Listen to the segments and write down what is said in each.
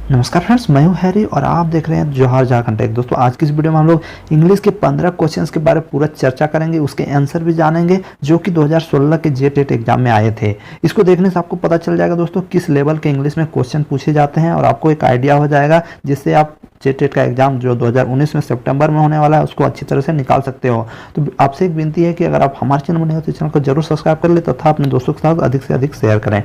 नमस्कार फ्रेंड्स, मैं हूं हैरी और आप देख रहे हैं जोहार झारखंड टेक। दोस्तों आज की इस वीडियो में हम लोग इंग्लिश के 15 क्वेश्चंस के बारे में पूरा चर्चा करेंगे, उसके आंसर भी जानेंगे जो कि 2016 के जेटेट एग्जाम में आए थे। इसको देखने से आपको पता चल जाएगा दोस्तों किस लेवल के इंग्लिश में क्वेश्चन पूछे जाते हैं और आपको एक आइडिया हो जाएगा जिससे आप जेटेट का एग्जाम जो 2019 में सितंबर में होने वाला है उसको अच्छी तरह से निकाल सकते हो। तो आपसे एक विनती है कि अगर आप हमारे चैनल में नहीं हो तो चैनल को जरूर सब्सक्राइब कर ले तथा अपने दोस्तों के साथ अधिक से अधिक शेयर करें।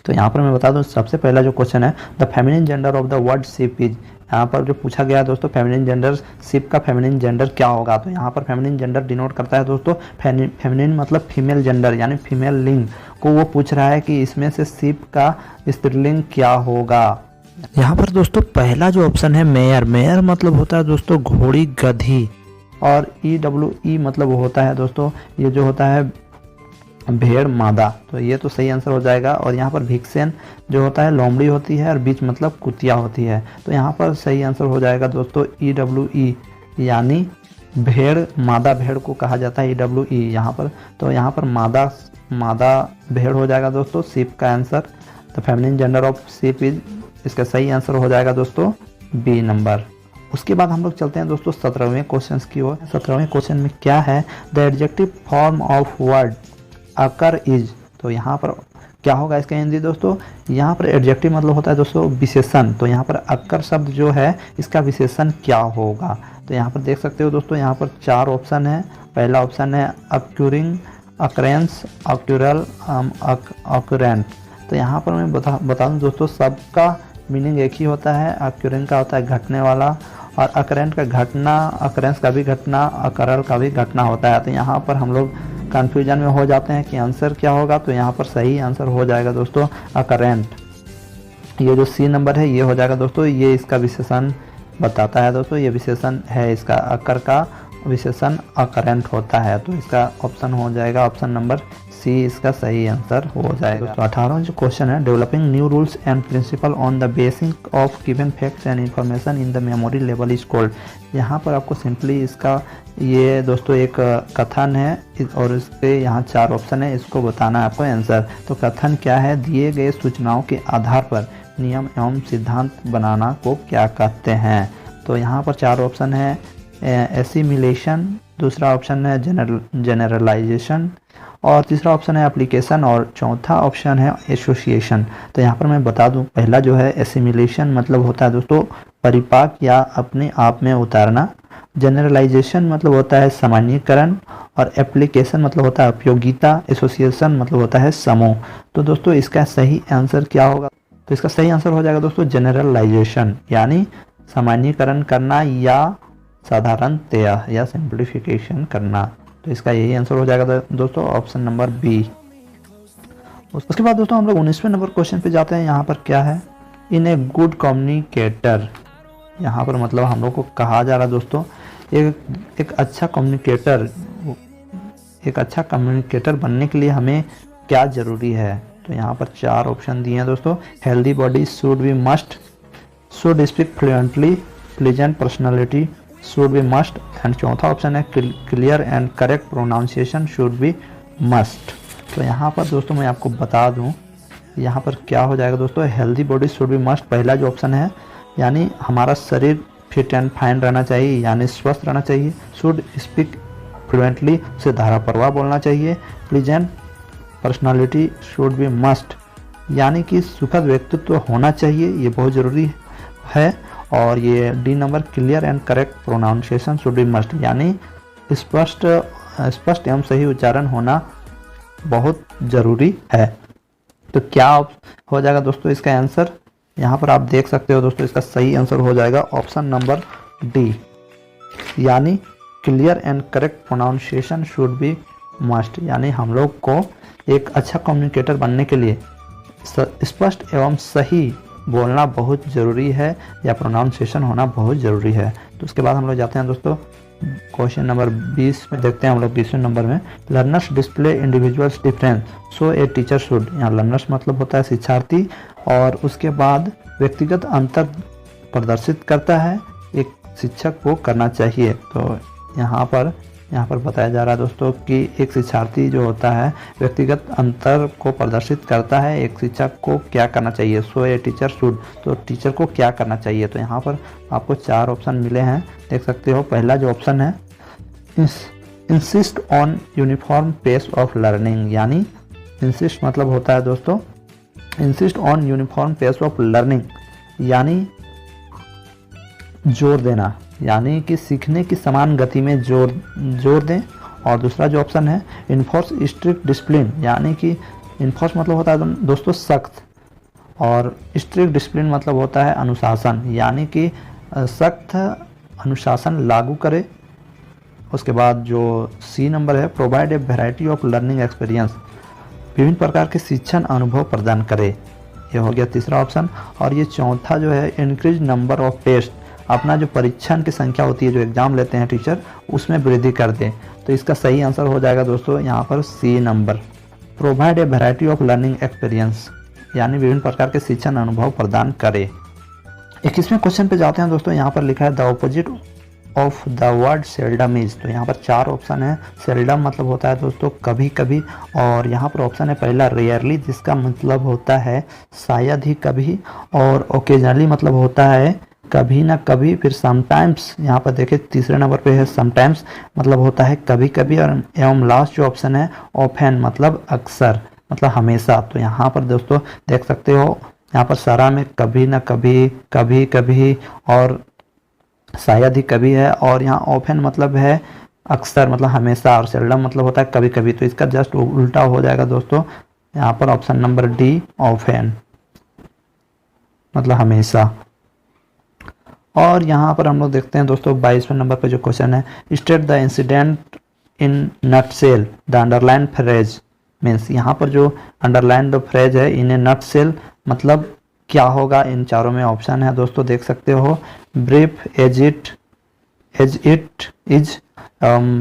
तो यहाँ पर मैं बता दूं, सबसे पहला जो क्वेश्चन है, the feminine gender of the word ship is. यहाँ पर जो पूछा गया है दोस्तों, फेमिनिन जेंडर, शिप का फेमिनिन जेंडर क्या होगा। तो यहाँ पर फेमिनिन जेंडर डिनोट करता है दोस्तों, फेमिनिन मतलब फीमेल जेंडर यानी फीमेल लिंग को वो पूछ रहा है कि इसमें से शिप का स्त्रीलिंग क्या होगा। यहाँ पर दोस्तों पहला जो ऑप्शन है मेयर, मेयर मतलब होता है दोस्तों घोड़ी गधी, और EWE मतलब होता है दोस्तों ये जो होता है भेड़ मादा। तो ये तो सही आंसर हो जाएगा। और यहाँ पर भिक्सेन जो होता है लोमड़ी होती है और बीच मतलब कुतिया होती है। तो यहाँ पर सही आंसर हो जाएगा दोस्तों EWE यानी भेड़, मादा भेड़ को कहा जाता है EWE यहाँ पर। तो यहाँ पर मादा भेड़ हो जाएगा दोस्तों शिप का answer. The feminine gender of ship is, इसका सही आंसर हो जाएगा दोस्तों B नंबर। उसके बाद हम लोग चलते हैं दोस्तों 17वें क्वेश्चन की ओर। 17वें क्वेश्चन में क्या है, the adjective form of word occur is. तो यहाँ पर क्या होगा इसका हिंदी दोस्तों, यहाँ पर एडजेक्टिव मतलब होता है दोस्तों विशेषण। तो यहाँ पर अकर शब्द जो है इसका विशेषण क्या होगा। तो यहाँ पर देख सकते हो दोस्तों, यहाँ पर 4 ऑप्शन है। पहला ऑप्शन है अक्यूरिंग, अकरेंस, अक्यूरल, अक्यूरेंट। तो यहाँ पर मैं बता दूँ दोस्तों, सबका मीनिंग एक ही होता है। अक्यूरिंग का होता है घटने वाला, और अकरेंट का घटना, अकरेंस का भी घटना, अकरल का भी घटना होता है। तो यहाँ पर हम लोग कन्फ्यूजन में हो जाते हैं कि आंसर क्या होगा। तो यहाँ पर सही आंसर हो जाएगा दोस्तों अकरेंट। ये जो C नंबर है ये हो जाएगा दोस्तों, ये इसका विशेषण बताता है दोस्तों, ये विशेषण है इसका, अकर का विशेषण अकरेंट होता है। तो इसका ऑप्शन हो जाएगा ऑप्शन नंबर C, इसका सही आंसर हो जाएगा। तो 18वां जो क्वेश्चन है, developing new rules and principal on the basis of given facts and information in the memory level is called. यहाँ पर आपको सिंपली इसका ये दोस्तों एक कथन है और इस पे यहाँ 4 ऑप्शन है, इसको बताना है आपको आंसर। तो कथन क्या है, दिए गए सूचनाओं के आधार पर नियम एवं सिद्धांत बनाना को क्या कहते हैं। तो यहाँ पर 4 ऑप्शन है, एसिमिलेशन, दूसरा ऑप्शन है जनरलाइजेशन, और तीसरा ऑप्शन है एप्लीकेशन, और चौथा ऑप्शन है एसोसिएशन। तो यहाँ पर मैं बता दूं, पहला जो है एसिमिलेशन मतलब होता है दोस्तों परिपाक या अपने आप में उतारना, जनरलाइजेशन मतलब होता है सामान्यीकरण, और एप्लीकेशन मतलब होता है उपयोगिता, एसोसिएशन मतलब होता है समूह। तो दोस्तों इसका सही आंसर क्या होगा, तो इसका सही आंसर हो जाएगा दोस्तों जनरलाइजेशन यानी सामान्यीकरण करना या साधारणतया या सिंप्लीफिकेशन करना। तो इसका यही आंसर हो जाएगा दोस्तों ऑप्शन नंबर B। उसके बाद दोस्तों हम लोग 19वें नंबर क्वेश्चन पे जाते हैं। यहाँ पर क्या है, इन ए गुड कम्युनिकेटर। यहाँ पर मतलब हम लोग को कहा जा रहा है दोस्तों एक अच्छा कम्युनिकेटर बनने के लिए हमें क्या ज़रूरी है। तो यहाँ पर 4 ऑप्शन दिए हैं दोस्तों, healthy body should be must, should speak fluently, pleasant personality should be must, and चौथा ऑप्शन है clear and correct pronunciation should be must. तो यहाँ पर दोस्तों मैं आपको बता दूँ, यहाँ पर क्या हो जाएगा दोस्तों, healthy body should be must पहला जो ऑप्शन है, यानी हमारा शरीर फिट एंड फाइन रहना चाहिए यानी स्वस्थ रहना चाहिए। शुड स्पीक फ्लुएंटली, उसे धाराप्रवाह बोलना चाहिए। Pleasant personality should be must यानी कि सुखद व्यक्तित्व होना चाहिए, ये बहुत ज़रूरी है। और ये D number clear and correct pronunciation should be must यानी स्पष्ट एवं सही उच्चारण होना बहुत ज़रूरी है। तो क्या हो जाएगा दोस्तों इसका आंसर, यहाँ पर आप देख सकते हो दोस्तों इसका सही आंसर हो जाएगा ऑप्शन नंबर D यानी clear and correct pronunciation should be must यानी हम लोग को एक अच्छा कम्युनिकेटर बनने के लिए स्पष्ट एवं सही बोलना बहुत ज़रूरी है या प्रोनाउंसिएशन होना बहुत ज़रूरी है। तो उसके बाद हम लोग जाते हैं दोस्तों क्वेश्चन नंबर 20 में, देखते हैं हम लोग 20वें नंबर में, learners display individuals difference so a teacher should. यहाँ लर्नर्स मतलब होता है शिक्षार्थी, और उसके बाद व्यक्तिगत अंतर प्रदर्शित करता है एक शिक्षक को करना चाहिए। तो यहाँ पर यहाँ पर बताया जा रहा है दोस्तों कि एक शिक्षार्थी जो होता है व्यक्तिगत अंतर को प्रदर्शित करता है, एक शिक्षक को क्या करना चाहिए, सो ए टीचर शुड, तो टीचर को क्या करना चाहिए। तो यहाँ पर आपको 4 ऑप्शन मिले हैं, देख सकते हो। पहला जो ऑप्शन है insist on uniform pace of learning, यानी इंसिस्ट मतलब होता है दोस्तों insist on uniform pace of learning, यानी जोर देना, यानी कि सीखने की समान गति में जोर दें। और दूसरा जो ऑप्शन है इन्फोर्स स्ट्रिक्ट डिसिप्लिन, यानी कि इन्फोर्स मतलब होता है दोस्तों सख्त, और स्ट्रिक्ट डिसिप्लिन मतलब होता है अनुशासन, यानी कि सख्त अनुशासन लागू करे। उसके बाद जो सी नंबर है provide a variety of learning experience, विभिन्न प्रकार के शिक्षण अनुभव प्रदान करे, ये हो गया तीसरा ऑप्शन। और ये चौथा जो है इंक्रीज नंबर ऑफ टेस्ट, अपना जो परीक्षण की संख्या होती है, जो एग्जाम लेते हैं टीचर, उसमें वृद्धि कर दें। तो इसका सही आंसर हो जाएगा दोस्तों यहाँ पर C number, provide a variety of learning experience, यानी विभिन्न प्रकार के शिक्षण अनुभव प्रदान करे। 21वें क्वेश्चन पे जाते हैं दोस्तों। यहाँ पर लिखा है the opposite of the word seldom is, तो यहाँ पर 4 ऑप्शन है। सेल्डम मतलब होता है दोस्तों कभी कभी, और यहाँ पर ऑप्शन है पहला रेयरली, जिसका मतलब होता है शायद ही कभी, और ओकेजनली मतलब होता है कभी ना कभी, फिर समटाइम्स, यहाँ पर देखिए तीसरे नंबर पे है समटाइम्स मतलब होता है कभी कभी, और एवं लास्ट जो ऑप्शन है ऑफेन मतलब अक्सर, मतलब हमेशा। तो यहाँ पर दोस्तों देख सकते हो, यहाँ पर सारा में कभी ना कभी, कभी कभी और शायद ही कभी है, और यहाँ ऑफेन मतलब है अक्सर मतलब हमेशा, और सेल्डम मतलब होता है कभी कभी। तो इसका जस्ट उल्टा हो जाएगा दोस्तों, यहाँ पर ऑप्शन नंबर डी ऑफेन मतलब हमेशा। और यहाँ पर हम लोग देखते हैं दोस्तों 22वें नंबर पे जो क्वेश्चन है state the incident in nutshell the underline phrase means, यहाँ पर जो अंडरलाइन फ्रेज है इन ए नटसेल मतलब क्या होगा। इन चारों में ऑप्शन है दोस्तों, देख सकते हो ब्रीफ, एज इट इज,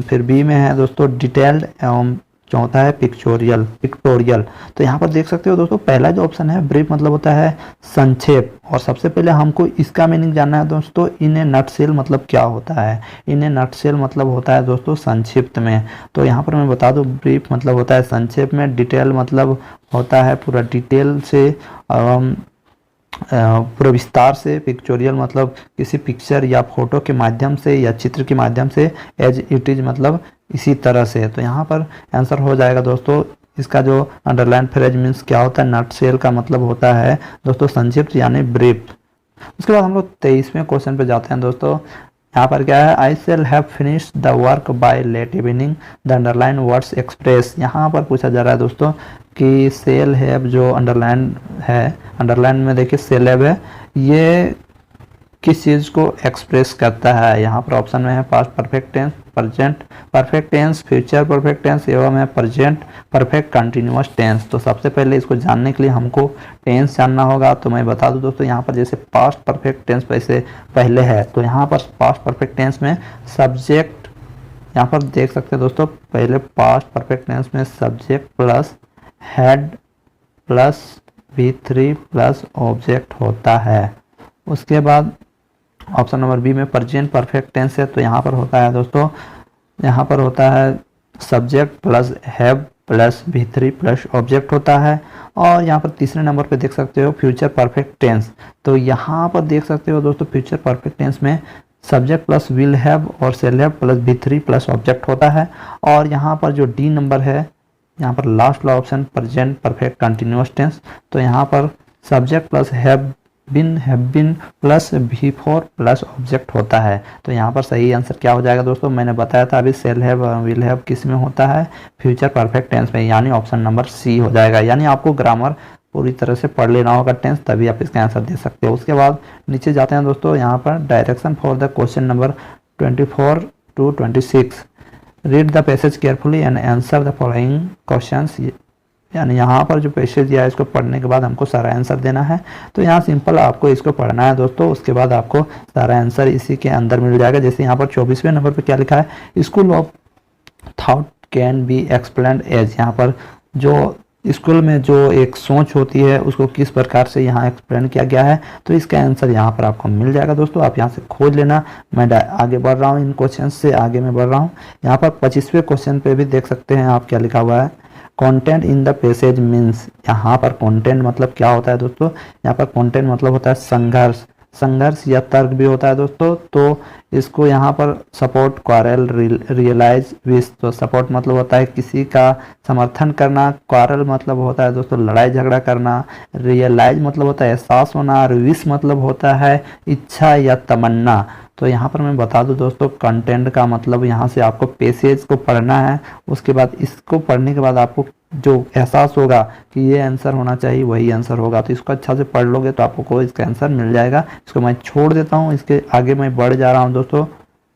फिर बी में है दोस्तों डिटेल्ड, एवं चौथा है पिक्टोरियल। तो यहाँ पर देख सकते हो दोस्तों पहला जो ऑप्शन है ब्रीफ मतलब होता है संक्षेप, और सबसे पहले हमको इसका मीनिंग जानना है दोस्तों इन ए नटसेल मतलब क्या होता है। इन ए नटसेल मतलब होता है दोस्तों संक्षिप्त में। तो यहाँ पर मैं बता दूं ब्रीफ मतलब होता है संक्षेप में, डिटेल मतलब होता है पूरा डिटेल से, पूरा विस्तार से, पिक्चोरियल मतलब किसी पिक्चर या फोटो के माध्यम से या चित्र के माध्यम से, एज इट इज मतलब इसी तरह से। तो यहाँ पर आंसर हो जाएगा दोस्तों इसका जो अंडरलाइन फ्रेज मीन्स क्या होता है, नटसेल का मतलब होता है दोस्तों संक्षिप्त यानी ब्रीफ। उसके बाद हम लोग 23वें क्वेश्चन पे जाते हैं दोस्तों। यहाँ पर क्या है I shall have finished the work by late evening the underline words express. यहाँ पर पूछा जा रहा है दोस्तों कि सेल हैव जो अंडरलाइन है, अंडरलाइन में देखिए सेल हैव है, ये किस चीज़ को एक्सप्रेस करता है। यहाँ पर ऑप्शन में है past perfect tense, present perfect tense, future perfect tense, एवं है प्रेजेंट परफेक्ट कंटिन्यूअस टेंस। तो सबसे पहले इसको जानने के लिए हमको टेंस जानना होगा। तो मैं बता दूं दोस्तों यहाँ पर जैसे पास्ट परफेक्ट टेंस वैसे पहले है, तो यहाँ पर पास्ट परफेक्ट टेंस में सब्जेक्ट, यहाँ पर देख सकते हैं दोस्तों पहले पास्ट परफेक्ट टेंस में subject plus head plus V3 plus object होता है। उसके बाद ऑप्शन नंबर बी में प्रेजेंट परफेक्ट टेंस है, तो यहाँ पर होता है दोस्तों, यहाँ पर होता है subject plus have plus V3 plus object होता है। और यहाँ पर तीसरे नंबर पे देख सकते हो फ्यूचर परफेक्ट टेंस, तो यहाँ पर देख सकते हो दोस्तों फ्यूचर परफेक्ट टेंस में सब्जेक्ट प्लस विल हैव और shall have plus V3 plus object होता है। और यहाँ पर जो डी नंबर है, यहाँ पर लास्ट वाला option present perfect continuous tense, तो यहाँ पर subject plus have been plus V4 plus object होता है। तो यहाँ पर सही आंसर क्या हो जाएगा दोस्तों, मैंने बताया था अभी शेल हैव विल हैव किस में होता है, फ्यूचर परफेक्ट टेंस में, यानी ऑप्शन नंबर सी हो जाएगा। यानी आपको ग्रामर पूरी तरह से पढ़ लेना होगा टेंस, तभी आप इसका आंसर दे सकते हो। उसके बाद नीचे जाते हैं दोस्तों, यहाँ पर direction for the question number 24 to 26, read the passage carefully and answer the following questions. यानी यहाँ पर जो पैसेज दिया है इसको पढ़ने के बाद हमको सारा आंसर देना है। तो यहाँ सिंपल आपको इसको पढ़ना है दोस्तों, उसके बाद आपको सारा आंसर इसी के अंदर मिल जाएगा। जैसे यहाँ पर 24वें नंबर पे क्या लिखा है, school of thought can be explained as, यहाँ पर जो स्कूल में जो एक सोच होती है उसको किस प्रकार से यहाँ एक्सप्लेन किया गया है। तो इसका आंसर यहाँ पर आपको मिल जाएगा दोस्तों, आप यहाँ से खोज लेना। मैं आगे बढ़ रहा हूँ, इन क्वेश्चन से आगे मैं बढ़ रहा हूँ। यहाँ पर 25वें क्वेश्चन पे भी देख सकते हैं आप क्या लिखा हुआ है। Content in the passage means, यहाँ पर कंटेंट मतलब क्या होता है दोस्तों, यहाँ पर कंटेंट मतलब होता है संघर्ष, संघर्ष या तर्क भी होता है दोस्तों। तो इसको यहाँ पर सपोर्ट, क्वारल, रियलाइज, विश। तो सपोर्ट मतलब होता है किसी का समर्थन करना, क्वारल मतलब होता है दोस्तों लड़ाई झगड़ा करना, रियलाइज मतलब होता है एहसास होना, और विश मतलब होता है इच्छा या तमन्ना। तो यहाँ पर मैं बता दूं दोस्तों, कंटेंट का मतलब यहाँ से आपको पैसेज को पढ़ना है, उसके बाद इसको पढ़ने के बाद आपको जो एहसास होगा कि ये आंसर होना चाहिए वही आंसर होगा। तो इसको अच्छा से पढ़ लोगे तो आपको इसका आंसर मिल जाएगा। इसको मैं छोड़ देता हूँ, इसके आगे मैं बढ़ जा रहा हूँ दोस्तों,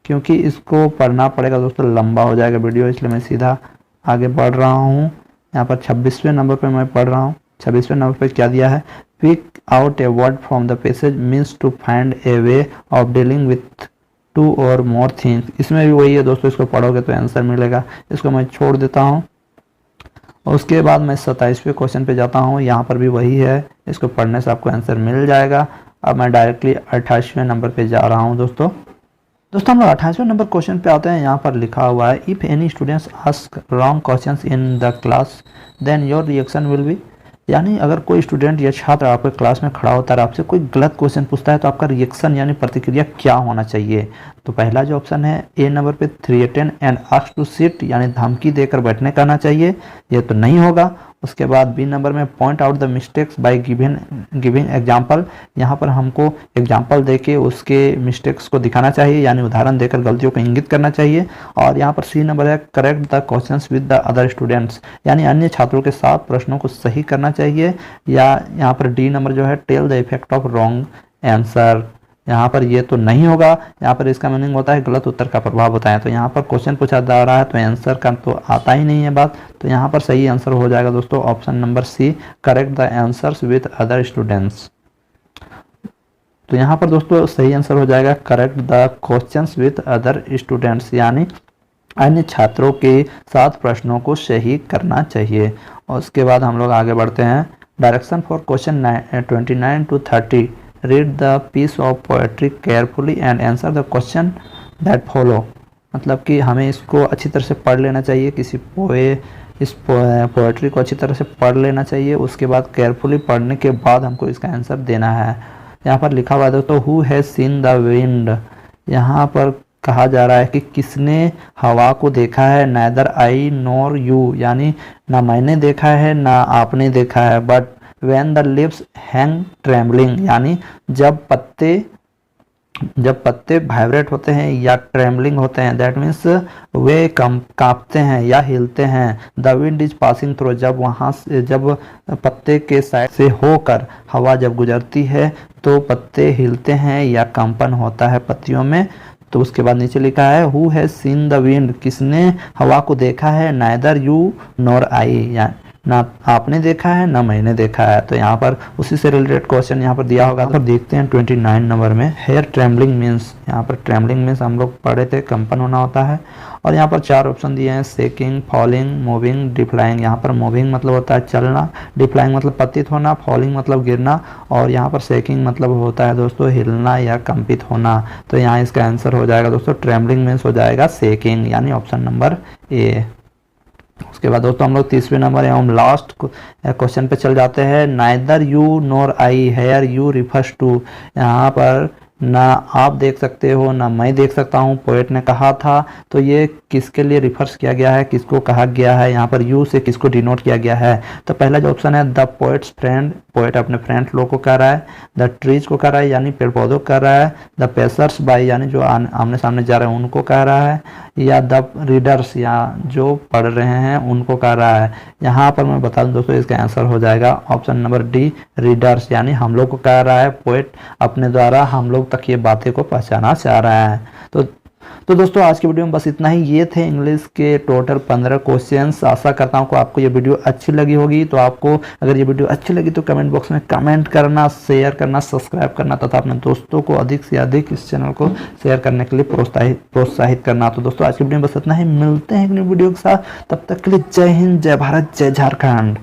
क्योंकि इसको पढ़ना पड़ेगा दोस्तों, लंबा हो जाएगा वीडियो, इसलिए मैं सीधा आगे बढ़ रहा हूँ। यहाँ पर 26वें नंबर पर मैं पढ़ रहा हूँ। 26वें नंबर पर क्या दिया है, pick out a word from the passage means to find a way of dealing with two or more things. इसमें भी वही है दोस्तों, इसको पढ़ोगे तो आंसर मिलेगा। इसको मैं छोड़ देता हूँ और उसके बाद मैं 27वें क्वेश्चन पे जाता हूँ। यहाँ पर भी वही है, इसको पढ़ने से आपको आंसर मिल जाएगा। अब मैं डायरेक्टली 28वें नंबर पे जा रहा हूँ दोस्तों। हम लोग 28वें नंबर क्वेश्चन पे आते हैं। यहाँ पर लिखा हुआ है, if any students ask wrong questions in the class then your reaction will be. यानी अगर कोई स्टूडेंट या छात्र आपके क्लास में खड़ा होता है, आपसे कोई गलत क्वेश्चन पूछता है, तो आपका रिएक्शन यानी प्रतिक्रिया क्या होना चाहिए। तो पहला जो ऑप्शन है ए नंबर पे, threaten and ask to sit, यानी धमकी देकर बैठने का आना चाहिए, ये तो नहीं होगा। उसके बाद बी नंबर में, point out the mistakes by giving example, यहाँ पर हमको एग्जाम्पल देके उसके मिस्टेक्स को दिखाना चाहिए, यानी उदाहरण देकर गलतियों को इंगित करना चाहिए। और यहाँ पर सी नंबर है, correct the questions with the other students, यानी अन्य छात्रों के साथ प्रश्नों को सही करना चाहिए। या यहाँ पर डी नंबर जो है, tell the effect of wrong answer, यहाँ पर ये तो नहीं होगा। यहाँ पर इसका मीनिंग होता है गलत उत्तर का प्रभाव बताएं। तो यहाँ पर क्वेश्चन पूछा जा रहा है तो आंसर का तो आता ही नहीं है बात। तो यहाँ पर सही आंसर हो जाएगा दोस्तों option number C, correct the answers with other students. तो यहाँ पर दोस्तों सही आंसर हो जाएगा correct the questions with other students, यानी अन्य छात्रों के साथ प्रश्नों को सही करना चाहिए। और उसके बाद हम लोग आगे बढ़ते हैं। Direction for question 29 to 30, read the piece of poetry carefully and answer the question that follow. मतलब कि हमें इसको अच्छी तरह से पढ़ लेना चाहिए, किसी इस पोएट्री को अच्छी तरह से पढ़ लेना चाहिए। उसके बाद केयरफुली पढ़ने के बाद हमको इसका आंसर देना है। यहाँ पर लिखा हुआ है दोस्तों, who has seen the wind, यहाँ पर कहा जा रहा है कि किसने हवा को देखा है। नाइदर आई नॉर यू, यानी ना मैंने देखा है ना आपने देखा है। But when the leaves hang trembling, यानी जब पत्ते वाइब्रेट होते हैं या ट्रेम्बलिंग होते हैं, दैट मीन्स वे कांपते हैं या हिलते हैं। The wind is passing through, जब वहाँ से जब पत्ते के साइड से होकर हवा जब गुजरती है तो पत्ते हिलते हैं या कंपन होता है पत्तियों में। तो उसके बाद नीचे लिखा है, who has seen the wind, किसने हवा को देखा है। नाइदर यू नॉर आई, या ना आपने देखा है ना मैंने देखा है। तो यहाँ पर उसी से रिलेटेड क्वेश्चन यहाँ पर दिया होगा। तो देखते हैं 29 नंबर में, हेयर ट्रेम्बलिंग मीन्स, यहाँ पर ट्रेम्बलिंग मीन्स हम लोग पढ़े थे कंपन होना होता है। और यहाँ पर 4 ऑप्शन दिए हैं, शेकिंग, फॉलिंग, मूविंग, डिफ्लाइंग। यहाँ पर मूविंग मतलब होता है चलना, डिफ्लाइंग मतलब पतित होना, फॉलिंग मतलब गिरना, और यहाँ पर शेकिंग मतलब होता है दोस्तों हिलना या कंपित होना। तो यहाँ इसका आंसर हो जाएगा दोस्तों, ट्रेम्बलिंग मीन्स हो जाएगा शेकिंग, यानी ऑप्शन नंबर ए। उसके बाद दोस्तों हम लोग 30वें नंबर एवं लास्ट क्वेश्चन पे चल जाते हैं। Neither you nor I, here you refers to, यहाँ पर ना आप देख सकते हो ना मैं देख सकता हूँ, पोएट ने कहा था। तो ये किसके लिए रिफर्स किया गया है, किसको कहा गया है, यहाँ पर यू से किसको डिनोट किया गया है। तो पहला जो ऑप्शन है, द पोएट्स फ्रेंड, पोएट अपने फ्रेंड लोग को कह रहा है। द ट्रीज को कह रहा है, यानी पेड़ पौधों को कह रहा है। द पेसर्स बाई, यानी जो आमने सामने जा रहे हैं उनको कह रहा है। या द रीडर्स, या जो पढ़ रहे हैं उनको कह रहा है। यहाँ पर मैं बता दूं दोस्तों इसका आंसर हो जाएगा ऑप्शन नंबर डी, रीडर्स, यानी हम लोग को कह रहा है। पोएट अपने द्वारा हम लोग तक ये बातें को पहुंचाना चाह रहा है। तो दोस्तों आज की वीडियो में बस इतना ही। ये थे इंग्लिश के टोटल 15 क्वेश्चंस। आशा करता हूँ कि आपको ये वीडियो अच्छी लगी होगी। तो आपको अगर ये वीडियो अच्छी लगी तो कमेंट बॉक्स में कमेंट करना, शेयर करना, सब्सक्राइब करना तथा अपने दोस्तों को अधिक से अधिक इस चैनल को शेयर करने के लिए प्रोत्साहित करना। तो दोस्तों आज की वीडियो में बस इतना ही, मिलते हैं एक नई वीडियो के साथ। तब तक के लिए जय हिंद, जय भारत, जय झारखंड।